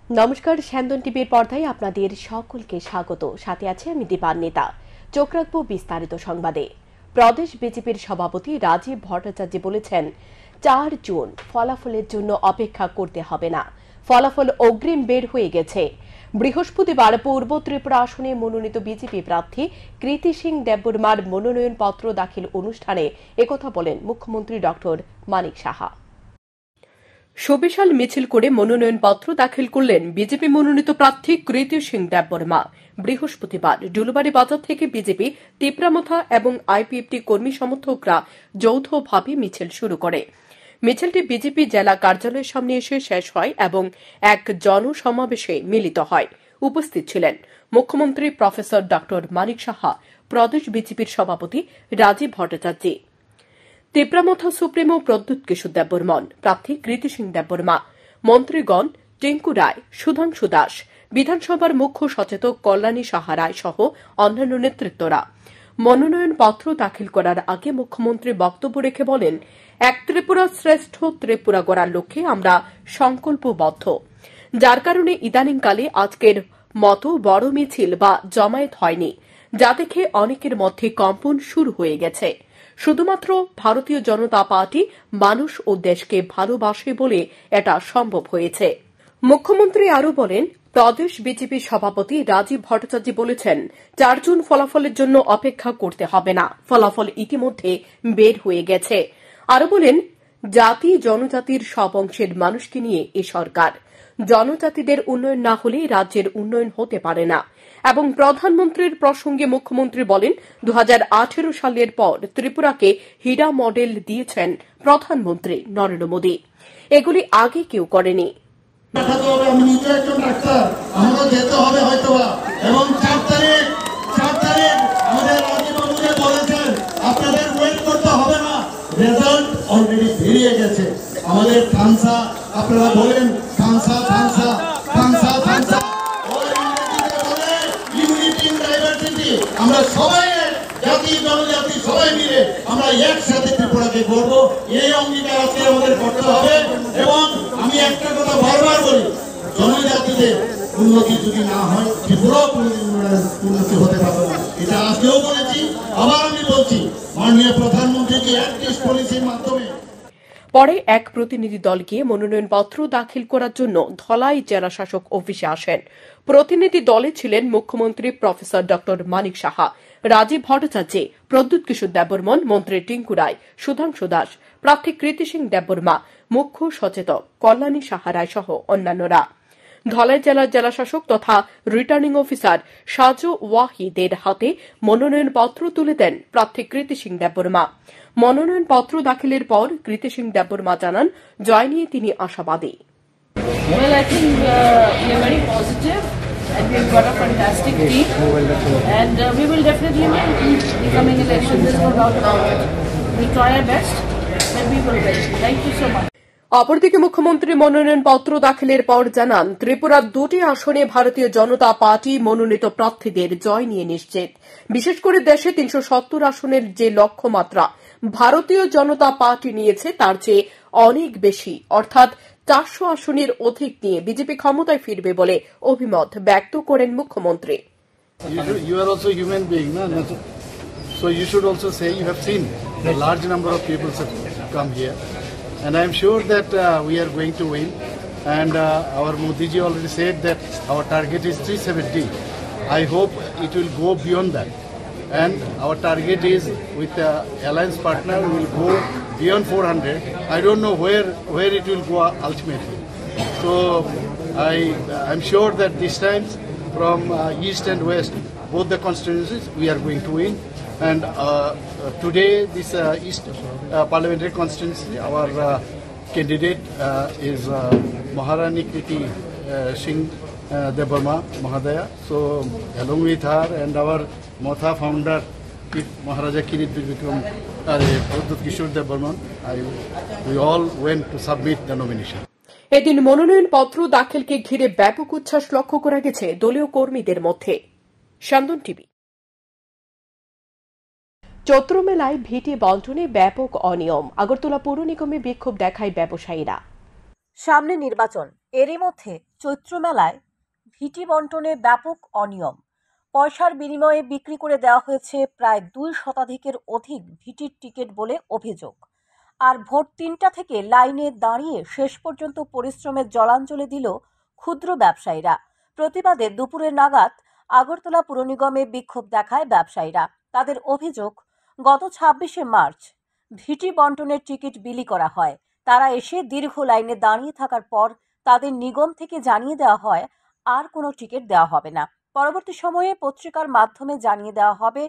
নমস্কার, স্যান্দন টিভির পর্দায় আপনাদের সকলকে স্বাগত। সাথে আছে আমি দীপান্বিতা। চোখ রাখবো বিস্তারিত সংবাদে। প্রদেশ বিজেপির সভাপতি রাজীব ভট্টাচার্য বলেছেন, 4 জুন ফলাফলের জন্য অপেক্ষা করতে হবে না, ফলাফল অগ্রিম বের হয়ে গেছে। বৃহস্পতিবার পূর্ব ত্রিপুরা আসনে মনোনীত বিজেপি প্রার্থী কৃতি সিং দেববর্মার মনোনয়নপত্র দাখিল অনুষ্ঠানে একথা বলেন মুখ্যমন্ত্রী ডক্টর মানিক সাহা। সুবিশাল মিছিল করে মনোনয়নপত্র দাখিল করলেন বিজেপি মনোনীত প্রার্থী কৃতি সিং দেববর্মা। বৃহস্পতিবার ডুলুবাড়ি বাজার থেকে বিজেপি, তিপ্রামথা এবং আইপিএফটি কর্মী সমর্থকরা যৌথভাবে মিছিল শুরু করে। মিছিলটি বিজেপি জেলা কার্যালয়ের সামনে এসে শেষ হয় এবং এক জনসমাবেশে মিলিত হয়। উপস্থিত ছিলেন মুখ্যমন্ত্রী প্রফেসর ডক্টর মানিক সাহা, প্রদেশ বিজেপির সভাপতি রাজীব ভট্টাচার্য, তিপ্রামথা সুপ্রিমো প্রদ্যুৎ কিশোর দেববর্মন, প্রার্থী কৃতি সিং দেববর্মা, মন্ত্রীগণ টিঙ্কু রায়, সুধাংশু দাস, বিধানসভার মুখ্য সচেতক কল্যাণী সাহা রায় সহ অন্যান্য নেতৃত্বরা। মনোনয়নপত্র দাখিল করার আগে মুখ্যমন্ত্রী বক্তব্য রেখে বলেন, এক ত্রিপুরা শ্রেষ্ঠ ত্রিপুরা গড়ার লক্ষ্যে আমরা সংকল্পবদ্ধ, যার কারণে ইদানিংকালে আজকের মতো বড় মিছিল বা জমায়েত হয়নি, যা দেখে অনেকের মধ্যে কম্পন শুরু হয়ে গেছে। শুধুমাত্র ভারতীয় জনতা পার্টি মানুষ ও দেশকে ভালোবাসে বলে এটা সম্ভব হয়েছে। মুখ্যমন্ত্রী আরও বলেন, প্রদেশ বিজেপি সভাপতি রাজীব ভট্টাচার্য বলেছেন, 4 জুন ফলাফলের জন্য অপেক্ষা করতে হবে না, ফলাফল ইতিমধ্যে বের হয়ে গেছে। আরও বলেন, জাতি জনজাতির সব অংশের মানুষকে নিয়ে এ সরকার। জনজাতিদের উন্নয়ন না হলে রাজ্যের উন্নয়ন হতে পারে না। এবং প্রধানমন্ত্রীর প্রসঙ্গে মুখ্যমন্ত্রী বলেন, 2018 সালের পর ত্রিপুরাকে হীরা মডেল দিয়েছেন প্রধানমন্ত্রী নরেন্দ্র মোদী। এগুলি আগে কেউ করেনি। আমি নিজে একজন ডাক্তার, আমারও যেতে হবে হয়তোবা, এবং 4 তারিখ আমাদের রাজীববাবুকে বলেছেন আপনাদের ওয়েট করতে হবে না, রেজাল্ট অলরেডি বেরিয়ে গেছে। আমাদের থানসা, আপনারা বলেন থানসা থানসা থানসা থানসা, আমরা সবাই জাতি জনজাতি সবাই মিলে আমরা একসাথে ত্রিপুরাকে গড়ব, এই অঙ্গীকার আজকে আমাদের করতে হবে। এবং আমি একটা কথা বারবার বলি, জনজাতিদের উন্নতি যদি না হয় ত্রিপুরাও উন্নতি হতে পারবে না। এটা আজকেও বলেছি, আবার আমি বলছি, মাননীয় প্রধানমন্ত্রীকে অ্যাক্টিভ পলিসির মাধ্যমে। পরে এক প্রতিনিধি দল গিয়ে মনোনয়নপত্র দাখিল করার জন্য ধলাই জেলা শাসক অফিসে আসেন। প্রতিনিধি দলে ছিলেন মুখ্যমন্ত্রী প্রফেসর ডক্টর মানিক সাহা, রাজীব ভট্টাচার্য, প্রদ্যুৎ কিশোর দেববর্মন, মন্ত্রী টিঙ্কু রায়, সুধাংশু দাস, প্রার্থী কৃতি সিং দেববর্মা, মুখ্য সচেতক কল্যাণী সাহা রায় সহ অন্যান্যরা। ধলাই জেলার জেলাশাসক তথা রিটার্নিং অফিসার সাজু ওয়াহিদের হাতে মনোনয়নপত্র তুলে দেন প্রার্থী কৃতি সিং দেববর্মা। মনোনয়নপত্র দাখিলের পর কৃতি সিং দেববর্মা জানান, জয় নিয়ে তিনি আশাবাদী। Well, I think we are very positive and we've got a fantastic team and we will definitely win the coming election. There's no doubt about it. We'll try our best and we will win. Thank you so much. অপরদিকে মুখ্যমন্ত্রী মনোনয়নপত্র দাখিলের পর জানান, ত্রিপুরার 2টি আসনে ভারতীয় জনতা পার্টি মনোনীত প্রার্থীদের জয় নিয়ে নিশ্চিত। বিশেষ করে দেশে 370 আসনের যে লক্ষ্যমাত্রা ভারতীয় জনতা পার্টি নিয়েছে তার চেয়ে অনেক বেশি, অর্থাৎ 400 আসনের অধিক নিয়ে বিজেপি ক্ষমতায় ফিরবে বলে অভিমত ব্যক্ত করেন মুখ্যমন্ত্রী। You are also a human being, no? So you should also say you have seen a large number of people have come here, and I am sure that we are going to win. And our Modi ji already said that our target is 370. I hope it will go beyond that. And our target is with the alliance partner we will go beyond 400. I don't know where it will go ultimately. So I'm sure that this time from east and west, both the constituencies, we are going to win. And today this east parliamentary constituency, our candidate is Maharani Kriti Singh Debarma Mahadaya. So along with her and our Motha founder Maharaja Kirit Vikram Pradut Kishore Debarman, we all went to submit the nomination. এদিন মনোনয়নপত্র দাখিলকে ঘিরে ব্যাপক উচ্ছ্বাস লক্ষ্য করা গেছে দলীয় কর্মীদের মধ্যে। স্যান্দন টিভি। চৈত্র মেলায় ভিটি বন্টনে ব্যাপক অনিয়ম, আগরতলা পৌর নিগমে বিক্ষোভ দেখায় ব্যবসায়ীরা। সামনে নির্বাচন, এরই মধ্যে চৈত্র মেলায় ভিটি বন্টনে ব্যাপক অনিয়ম। পয়সার বিনিময়ে বিক্রি করে দেওয়া হয়েছে প্রায় 2 শতাধিকের অধিক ভিটির টিকিট বলে অভিযোগ। আর ভোর 3টা থেকে লাইনে দাঁড়িয়ে শেষ পর্যন্ত পরিশ্রমের জলাঞ্জলি দিল ক্ষুদ্র ব্যবসায়ীরা। প্রতিবাদে দুপুরের নাগাদ আগরতলা পুর নিগমে বিক্ষোভ দেখায় ব্যবসায়ীরা। তাদের অভিযোগ, গত 26শে মার্চ ভিটি বন্টনের টিকিট বিলি করা হয়। তারা এসে দীর্ঘ লাইনে দাঁড়িয়ে থাকার পর তাদের নিগম থেকে জানিয়ে দেওয়া হয় আর কোনো টিকিট দেওয়া হবে না। পরবর্তী সময়ে পত্রিকার মাধ্যমে জানিয়ে দেওয়া হবে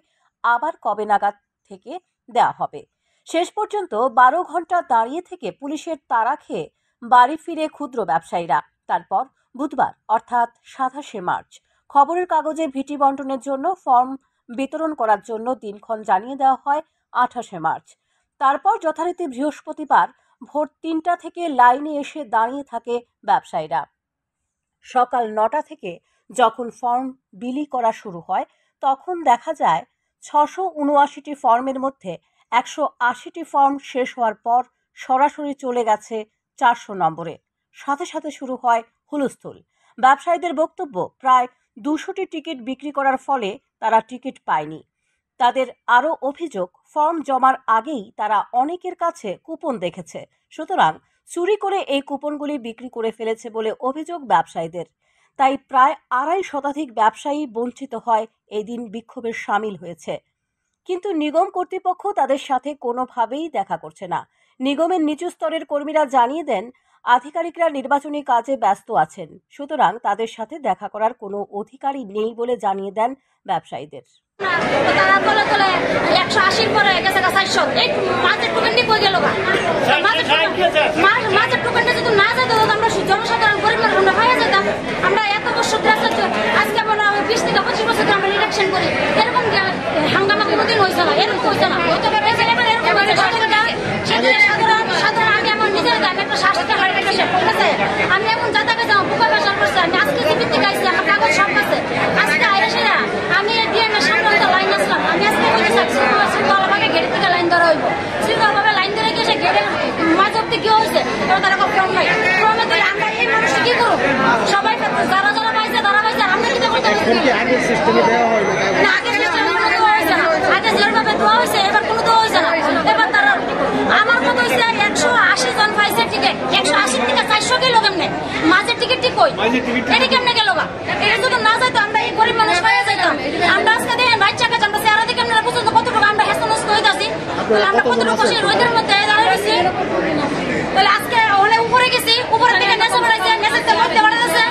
আবার কবে নাগাদ থেকে দেওয়া হবে। শেষ পর্যন্ত 12 ঘন্টা দাঁড়িয়ে থেকে পুলিশের তাড়া খেয়ে বাড়ি ফিরে ক্ষুদ্র ব্যবসায়ীরা। তারপর বুধবার অর্থাৎ 27শে মার্চ খবরের কাগজে ভিটি বন্টনের জন্য ফর্ম বিতরণ করার জন্য দিনক্ষণ জানিয়ে দেওয়া হয় 28শে মার্চ। তারপর যথারীতি বৃহস্পতিবার ভোর 3টা থেকে লাইনে এসে দাঁড়িয়ে থাকে ব্যবসায়ীরা। সকাল 9টা থেকে যখন ফর্ম বিলি করা শুরু হয় তখন দেখা যায় 679টি ফর্মের মধ্যে 180টি ফর্ম শেষ হওয়ার পর সরাসরি চলে গেছে 400 নম্বরে। সাথে সাথে শুরু হয় হুলস্থুল। ব্যবসায়ীদের বক্তব্য, প্রায় 200টি টিকিট বিক্রি করার ফলে তারা টিকিট পায়নি। তাদের আরও অভিযোগ, ফর্ম জমার আগেই তারা অনেকের কাছে কুপন দেখেছে, সুতরাং চুরি করে এই কুপনগুলি বিক্রি করে ফেলেছে বলে অভিযোগ ব্যবসায়ীদের। তাই প্রায় 2.5 শতাধিক ব্যবসায়ী বঞ্চিত হয় এই দিন বিক্ষোভে সামিল হয়েছে। কিন্তু নিগম কর্তৃপক্ষ তাদের সাথে কোনোভাবেই দেখা করছে না। নিগমের নিচু স্তরের কর্মীরা জানিয়ে দেন আধিকারিকরা নির্বাচনী কাজে ব্যস্ত আছেন, সুতরাং তাদের সাথে দেখা করার কোনো অধিকারই নেই বলে জানিয়ে দেন ব্যবসায়ীদের। তারা তলে তলে 180 পরে গেছে 400 এই মাছের টুকানটি কই গেল গা মাছের টুকানটা যদি না যেত আমরা জনসাধারণ গরিব মানুষ আমরা হয়ে যেতাম। আমরা এত বছর আজকে আমরা 20 থেকে 25 বছর আমরা ইলেকশন করি, এরকম হাঙ্গামা কোনোদিন হয়েছে না, এরকম হয়েছে না। সাধারণ আমি আমার নিজের দাম একটা শাসিত আমি এখন যাতাকে যাও বুকা বাসার করছি, আমি আজকে জীবিত গাইছি, আমার কাগজ সব আছে। আজকে আইসে না আমি ডিএমের সামনে লাইন আসলাম, আমি আজকে শৃঙ্খলাভাবে গেটের থেকে লাইন ধরা হইব। শৃঙ্খলাভাবে লাইন ধরে গিয়ে সে গেটের মাঝ অব্দি কি হয়েছে তারা ফর্ম নাই, ফর্মে দিয়ে আমরা এই মানুষ কি করব? সবাই যারা যারা পাইছে তারা পাইছে, আমরা কি করতে পারছি না? আগের সিস্টেমে দেওয়া হয় না, আগের সিস্টেমে দেওয়া হয়েছে না, আগে যেভাবে দেওয়া হয়েছে এবার কোনো দেওয়া হয়েছে না। এবার তারা আমার কথা হয়েছে 180 জন পাইছে টিকিট, 180 থেকে 400 কে লোক এমনি মাঝের টিকিট ঠিক কই এটা কেমনে গেল গা? এটা যদি না যাইতো আমরা এই গরিব মানুষ পাইয়া যাইতাম। আমরা আজকে দেখেন বাচ্চাকে আমরা চেহারা দেখে আমরা পর্যন্ত কতটুকু আমরা হেসনস্ত হয়ে যাচ্ছি, আমরা কতটুকু সেই রোদের মধ্যে দাঁড়িয়েছি। তাহলে আজকে অনেক উপরে গেছি, উপরে থেকে নেচে বেড়াইছে, নেচে মধ্যে বেড়াইছে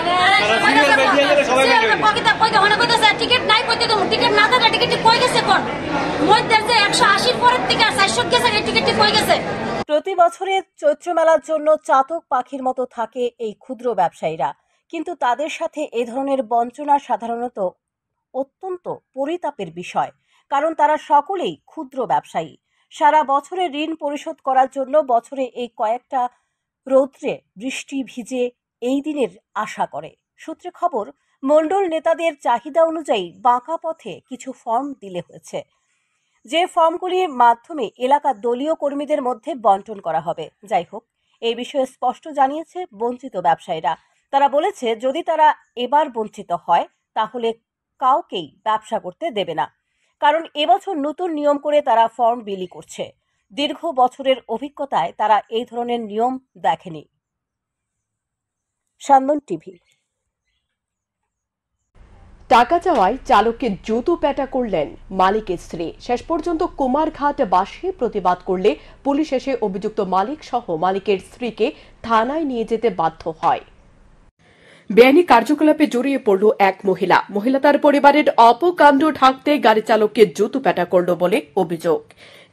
টিকিট নাই কইতে দেবো, টিকিট না থাকলে টিকিট কই গেছে কোন মধ্যে যে 180 পরের থেকে 400 গেছে এই টিকিট কই গেছে। প্রতি বছরের চৈত্র মেলার জন্য চাতক পাখির মতো থাকে এই ক্ষুদ্র ব্যবসায়ীরা, কিন্তু তাদের সাথে এ ধরনের বঞ্চনা সাধারণত অত্যন্ত পরিতাপের বিষয়, কারণ তারা সকলেই ক্ষুদ্র ব্যবসায়ী। সারা বছরে ঋণ পরিশোধ করার জন্য বছরে এই কয়েকটা রৌদ্রে বৃষ্টি ভিজে এই দিনের আশা করে। সূত্রে খবর, মণ্ডল নেতাদের চাহিদা অনুযায়ী বাঁকা পথে কিছু ফর্ম দিলে হয়েছে, যে ফর্মগুলির মাধ্যমে এলাকার দলীয় কর্মীদের মধ্যে বন্টন করা হবে। যাই হোক, এই বিষয়ে স্পষ্ট জানিয়েছে বঞ্চিত ব্যবসায়ীরা। তারা বলেছে যদি তারা এবার বঞ্চিত হয় তাহলে কাউকেই ব্যবসা করতে দেবে না, কারণ এবছর নতুন নিয়ম করে তারা ফর্ম বিলি করছে। দীর্ঘ বছরের অভিজ্ঞতায় তারা এই ধরনের নিয়ম দেখেনি। সান্দন টিভি। টাকা চাওয়ায় চালককে জুতো পেটা করলেন মালিকের স্ত্রী। শেষ পর্যন্ত কুমারঘাট বাসে প্রতিবাদ করলে পুলিশ এসে অভিযুক্ত মালিক সহ মালিকের স্ত্রীকে থানায় নিয়ে যেতে বাধ্য হয়। বেআইনি কার্যকলাপে জড়িয়ে পড়ল এক মহিলা তার পরিবারের অপকাণ্ড ঢাকতে গাড়ি চালককে জুতো পেটা করল বলে অভিযোগ।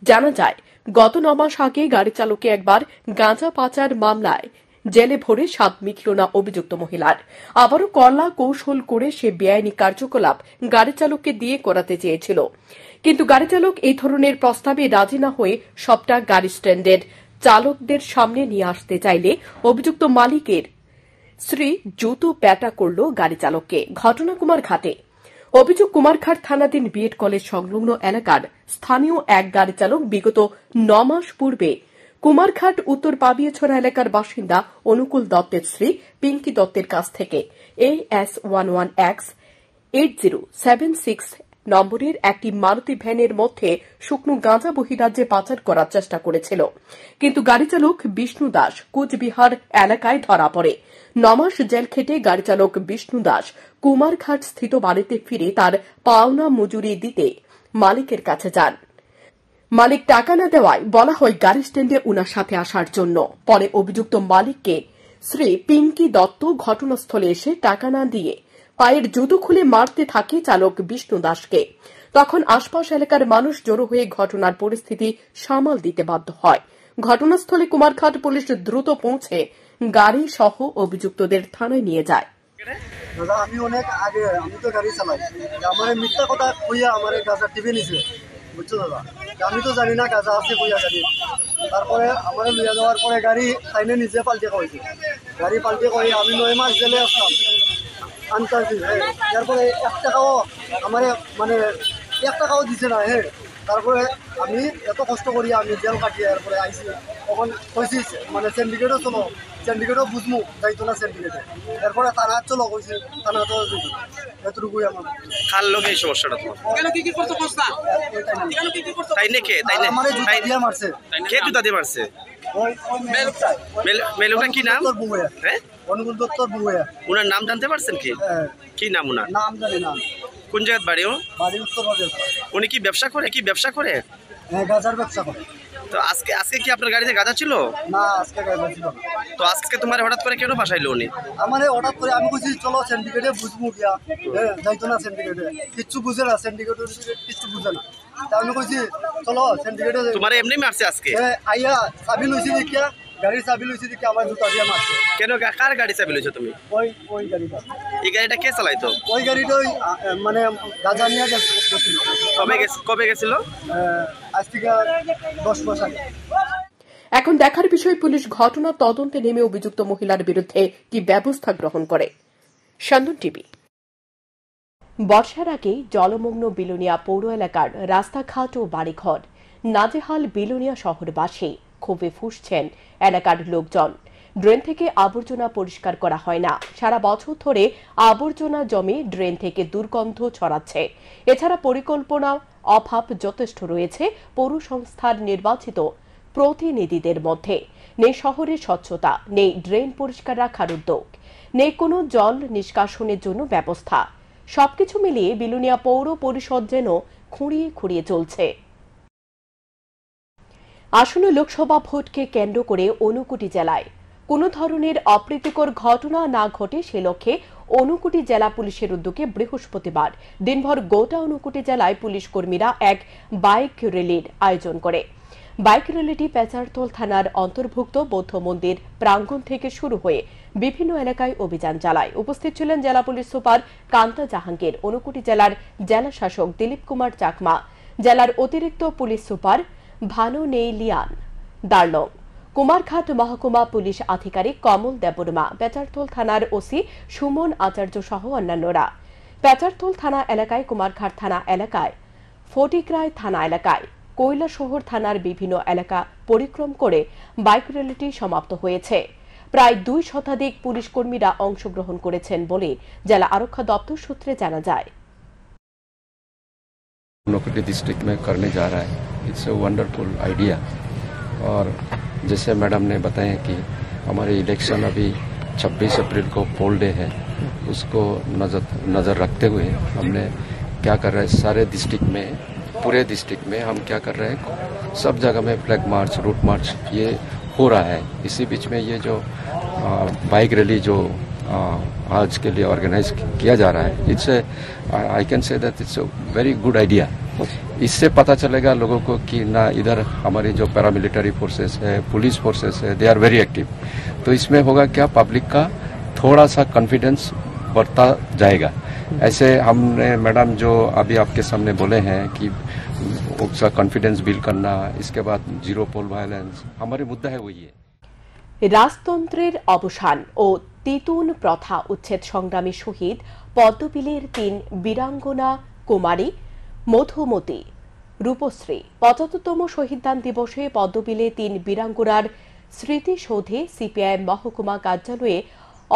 জানা যায়, গত 9 মাস আগে গাড়ি চালককে একবার গাঁজা পাচার মামলায় জেলে ভরে স্বাদ মিটল না অভিযুক্ত মহিলার। আবারও কলা কৌশল করে সে বেআইনি কার্যকলাপ গাড়ি চালককে দিয়ে করাতে চেয়েছিল, কিন্তু গাড়ি চালক এই ধরনের প্রস্তাবে রাজি না হয়ে সবটা গাড়ি স্ট্যান্ডের চালকদের সামনে নিয়ে আসতে চাইলে অভিযুক্ত মালিকের স্ত্রী জুতো পেটা করল গাড়ি চালককে। ঘটনা কুমারঘাটে। অভিযোগ, কুমারঘাট থানাধীন বিএড কলেজ সংলগ্ন এলাকার স্থানীয় এক গাড়ি চালক বিগত 9 মাস পূর্বে কুমারঘাট উত্তর পাবিয়াছড়া এলাকার বাসিন্দা অনুকূল দত্তের স্ত্রী পিঙ্কি দত্তের কাছ থেকে AS11X 8076 নম্বরের একটি মারুতি ভ্যানের মধ্যে শুকনো গাঁজা বহিরাজ্যে পাচার করার চেষ্টা করেছিল, কিন্তু গাড়ি চালক বিষ্ণু দাস কুচবিহার এলাকায় ধরা পড়ে। 9 মাস জেল খেটে গাড়ি চালক বিষ্ণু দাস কুমারঘাট স্থিত বাড়িতে ফিরে তার পাওনা মজুরি দিতে মালিকের কাছে যান। মালিক টাকা না দেওয়ায় বলা হয় গাড়ি স্ট্যান্ডে উনার সাথে আসার জন্য। পরে অভিযুক্ত মালিককে শ্রী পিঙ্কি দত্ত ঘটনাস্থলে এসে টাকা না দিয়ে পায়ের জুতো খুলে মারতে থাকে চালক বিষ্ণু দাসকে। তখন আশপাশ এলাকার মানুষ জড়ো হয়ে ঘটনার পরিস্থিতি সামাল দিতে বাধ্য হয়। ঘটনাস্থলে কুমারঘাট পুলিশ দ্রুত পৌঁছে গাড়ি সহ অভিযুক্তদের থানায় নিয়ে যায়। দাদা আমি অনেক আগে আমি তো গাড়ি চালাই, আমার মিথ্যা কথা কইয়া আমার গাঁজা টিপে নিছে, বুঝছো দাদা। আমি তো জানি না গাঁজা আছে কইয়া গাড়ি। তারপরে আমার লিয়ে যাওয়ার পরে গাড়ি তাইনে নিজে পাল্টে কইছে। গাড়ি পাল্টে কই আমি 9 মাস জেলে আসলাম আনতাছি। তারপরে 1 টাকাও আমার মানে 1 টাকাও দিছে না। তারপরে আমি এত কষ্ট করি আমি জেল কাটিয়ে তারপরে আইসি। তখন কইছি মানে সিন্ডিকেটও চলো, সিন্ডিকেটও বুঝমু যাইতো না সিন্ডিকেটে। এরপরে থানা চলো কইছি, থানা তো এতটুকুই আমার। কার লোক এই সমস্যাটা তোমার? কেন কি করতে কষ্ট তাই নাকি? তাই না? আমারে জুতা দিয়ে মারছে। কে জুতা দিয়ে মারছে? ওই মেলুটা কি নাম? হ্যাঁ, অনুকূল দত্তর বুয়া। উনার নাম জানতে পারছেন কি? কি নাম উনার? নাম জানি না। কোন জায়গায় বাড়ি? বাড়ি উত্তরবঙ্গে। উনি কি ব্যবসা করে? হ্যাঁ, গাজার ব্যবসা করে। তো আজকে কি আপনার গাড়িতে গাঁজা ছিল? না, আজকে গাজা ছিল না। তো আজকে তোমার হঠাৎ করে কেন বাসাইলো উনি? আমারে হঠাৎ করে আমি কইছি চলো সিন্ডিকেটে বুঝমু গিয়া। যাইতো না সিন্ডিকেটে, কিচ্ছু বুঝে না, সিন্ডিকেটের কিচ্ছু বুঝে না। তা আমি কইছি চলো সিন্ডিকেটে। তোমার এমনি মারছে আজকে? আইয়া চাবি লইছি দেখিয়া, গাড়ির চাবি লইছি দেখিয়া আমার জুতা দিয়ে মারছে। কেন? কার গাড়ি চাবি লইছো তুমি? ওই গাড়িটা। এই গাড়িটা কে চালাইতো? ওই গাড়িটা মানে গাজা নিয়ে গেছিল। কবে গেছিল? আজ থেকে 10 মাস আগে। এখন দেখার বিষয় পুলিশ ঘটনা তদন্তে নেমে অভিযুক্ত মহিলার বিরুদ্ধে কি ব্যবস্থা গ্রহণ করে। সান্দন টিভি। বর্ষার আগে জলমগ্ন বিলোনিয়া পৌর এলাকার রাস্তাঘাট ও বাড়িঘর নাজেহাল। বিলোনিয়া শহরবাসী ক্ষোভে ফুঁসছেন এলাকার লোকজন। ড্রেন থেকে আবর্জনা পরিষ্কার করা হয় না। সারা বছর ধরে আবর্জনা জমে ড্রেন থেকে দুর্গন্ধ ছড়াচ্ছে। এছাড়া পরিকল্পনা অভাব যথেষ্ট রয়েছে পৌর সংস্থার নির্বাচিত প্রতিনিধিদের মধ্যে। নেই শহরের স্বচ্ছতা, নেই ড্রেন পরিষ্কার রাখার উদ্যোগ, নেই কোনো জল নিষ্কাশনের জন্য ব্যবস্থা। সবকিছু মিলিয়ে বিলোনিয়া পৌর পরিষদ যেন খুঁড়িয়ে খুঁড়িয়ে চলছে। আসন্ন লোকসভা ভোটকে কেন্দ্র করে ঊনকোটি জেলায় কোনো ধরনের অপ্রীতিকর ঘটনা না ঘটে সে লক্ষ্যে ঊনকোটি জেলা পুলিশের উদ্যোগে বৃহস্পতিবার দিনভর গোটা ঊনকোটি জেলায় পুলিশ কর্মীরা এক বাইক র্যালির আয়োজন করে। বাইক র্যালিটি পেচারতোল থানার অন্তর্ভুক্ত বৌদ্ধ মন্দির প্রাঙ্গণ থেকে শুরু হয়ে বিভিন্ন এলাকায় অভিযান চালায়। উপস্থিত ছিলেন জেলা পুলিশ সুপার কান্তা জাহাঙ্গীর, ঊনকোটি জেলার জেলা শাসক দিলীপ কুমার চাকমা, জেলার অতিরিক্ত পুলিশ সুপার ভানু নেইলিয়ান দার্লং, কুমারঘাট মহকুমা পুলিশ আধিকারিক কমল দেববর্মা, পেচারতোল থানার ওসি সুমন আচার্য সহ অন্যান্যরা। পেচারতোল থানা এলাকায়, কুমারঘাট থানা এলাকায়, ফটিকরায় থানা এলাকায়, কৈলাসহর থানার বিভিন্ন এলাকা পরিক্রম করে বাইক র্যালিটি সমাপ্ত হয়েছে। প্রায় 2 শতাধিক পুলিশ কর্মীরা অংশগ্রহণ করেছেন বলে জেলা আরক্ষা দপ্তর সূত্রে জানা যায়। ऊनकोटी डिस्ट्रिक्ट में करने जा रहा है, इट्स अ वंडरफुल आइडिया। और जैसे मैडम ने बताया कि हमारे इलेक्शन अभी 26 अप्रैल को पोल डे है, उसको नज़र रखते हुए हमने क्या कर रहे हैं, सारे डिस्ट्रिक्ट में, पूरे डिस्ट्रिक्ट में हम क्या कर रहे हैं, सब जगह में फ्लैग मार्च, रूट मार्च ये हो रहा है। इसी बीच में ये जो बाइक रैली जो आज के लिए ऑर्गेनाइज किया जा रहा है, it's I can say that it's a very good idea. इससे पता चलेगा लोगों को कि ना इधर हमारी जो पैरामिलिट्री फोर्सेस है, पुलिस फोर्सेस है, दे आर वेरी एक्टिव। तो इसमें होगा क्या, पब्लिक का थोड़ा सा कॉन्फिडेंस बढ़ता जाएगा। ऐसे हमने मैडम जो अभी आपके सामने बोले हैं कि उसका कॉन्फिडेंस बिल्ड करना, इसके बाद जीरो पोल वायलेंस, हमारे मुद्दा है वही है। রাজতন্ত্রের অবসান ও তিতুন প্রথা উচ্ছেদ সংগ্রামী শহীদ পদ্মবিলের 3 বীরাঙ্গনা কুমারী মধুমতি রূপশ্রী ৭৫তম শহীদদান দিবসে পদ্মবিলে ৩ বীরাঙ্গনার স্মৃতিসৌধে সিপিআইএম মহকুমা কার্যালয়ে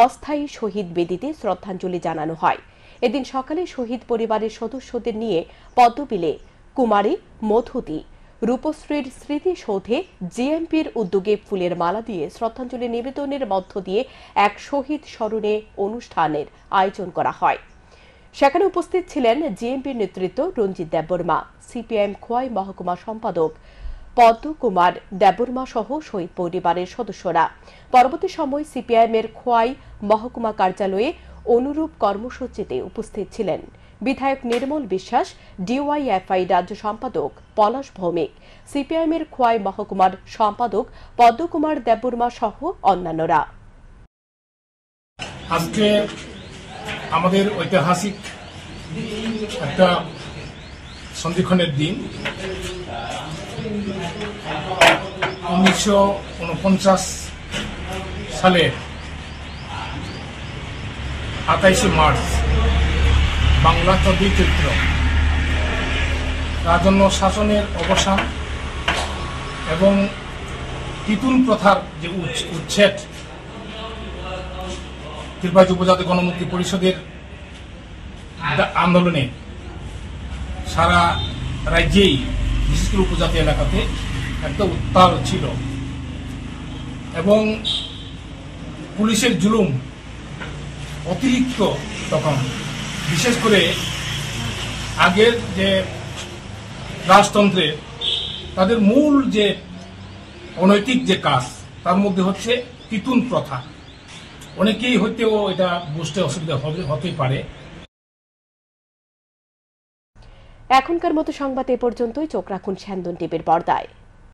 অস্থায়ী শহীদ বেদিতে শ্রদ্ধাঞ্জলি জানানো হয়। এদিন সকালে শহীদ পরিবারের সদস্যদের নিয়ে পদ্মবিলে কুমারী মধুতি রূপশ্রীর স্মৃতিসৌধে জিএমপির উদ্যোগে ফুলের মালা দিয়ে শ্রদ্ধাঞ্জলি নিবেদনের মধ্য দিয়ে এক শহীদ স্মরণে অনুষ্ঠানের আয়োজন করা হয়। সেখানে উপস্থিত ছিলেন জিএমপির নেতৃত্ব রঞ্জিত দেববর্মা, সিপিআইএম খোয়াই মহকুমা সম্পাদক পদ্মকুমার দেববর্মা সহ শহীদ পরিবারের সদস্যরা। পরবর্তী সময় সিপিআইএমের খোয়াই মহকুমা কার্যালয়ে অনুরূপ কর্মসূচিতে উপস্থিত ছিলেন বিধায়ক নির্মল বিশ্বাস, ডিওয়াইএফআই রাজ্য সম্পাদক পলাশ ভৌমিক, সিপিআইএমের খোয়াই মহকুমার সম্পাদক পদ্মকুমার দেববর্মা সহ অন্যান্যরা। আজকে আমাদের ঐতিহাসিক একটা সন্ধিক্ষণের দিন। 1949 সালের 28শে মার্চ বাংলা 14 চৈত্র রাজন্য শাসনের অবসান এবং তিতুন প্রথার যে উচ্ছেদ ত্রিপুরা উপজাতি গণমুক্তি পরিষদের আন্দোলনে সারা রাজ্যেই বিশেষ করে উপজাতি এলাকাতে একটা উত্তাল ছিল এবং পুলিশের জুলুম অতিরিক্ত। তখন বিশেষ করে আগের যে রাজতন্ত্রে তাদের মূল যে অনৈতিক যে কাজ তার মধ্যে হচ্ছে তিতুন প্রথা। অনেকেই হতেও এটা বুঝতে অসুবিধা হতেই পারে। এখনকার মতো সংবাদ এ পর্যন্তই। চোখ রাখুন স্যান্দন টিভির পর্দায়।